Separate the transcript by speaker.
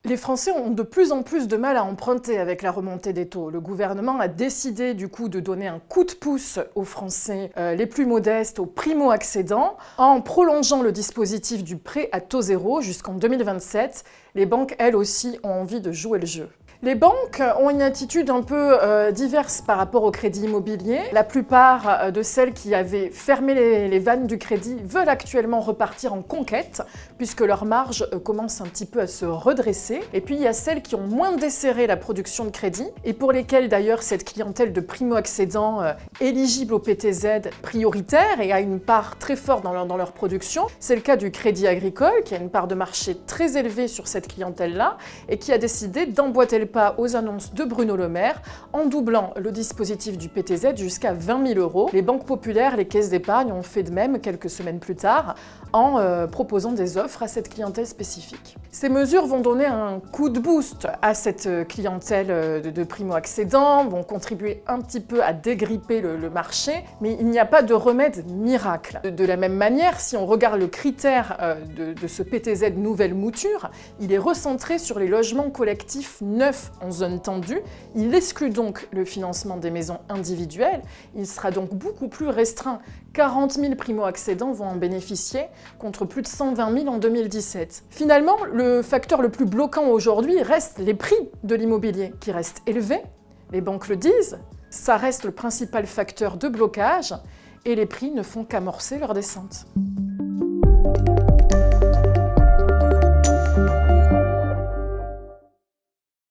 Speaker 1: Les Français ont de plus en plus de mal à emprunter avec la remontée des taux. Le gouvernement a décidé du coup de donner un coup de pouce aux Français les plus modestes, aux primo-accédants, en prolongeant le dispositif du prêt à taux zéro jusqu'en 2027. Les banques, elles aussi, ont envie de jouer le jeu. Les banques ont une attitude un peu diverse par rapport au crédit immobilier. La plupart de celles qui avaient fermé les vannes du crédit veulent actuellement repartir en conquête, puisque leurs marges commencent un petit peu à se redresser. Et puis il y a celles qui ont moins desserré la production de crédit, et pour lesquelles d'ailleurs cette clientèle de primo-accédants éligible au PTZ prioritaire et a une part très forte dans leur production. C'est le cas du Crédit Agricole, qui a une part de marché très élevée sur cette clientèle-là, et qui a décidé d'emboîter le pas aux annonces de Bruno Le Maire en doublant le dispositif du PTZ jusqu'à 20 000 €. Les banques populaires, les caisses d'épargne ont fait de même quelques semaines plus tard en proposant des offres à cette clientèle spécifique. Ces mesures vont donner un coup de boost à cette clientèle de primo-accédants, vont contribuer un petit peu à dégripper le marché, mais il n'y a pas de remède miracle. De la même manière, si on regarde le critère de ce PTZ nouvelle mouture, il est recentré sur les logements collectifs neufs en zone tendue. Il exclut donc le financement des maisons individuelles. Il sera donc beaucoup plus restreint. 40 000 primo-accédants vont en bénéficier, contre plus de 120 000 en 2017. Finalement, le facteur le plus bloquant aujourd'hui reste les prix de l'immobilier, qui restent élevés. Les banques le disent, ça reste le principal facteur de blocage, et les prix ne font qu'amorcer leur descente.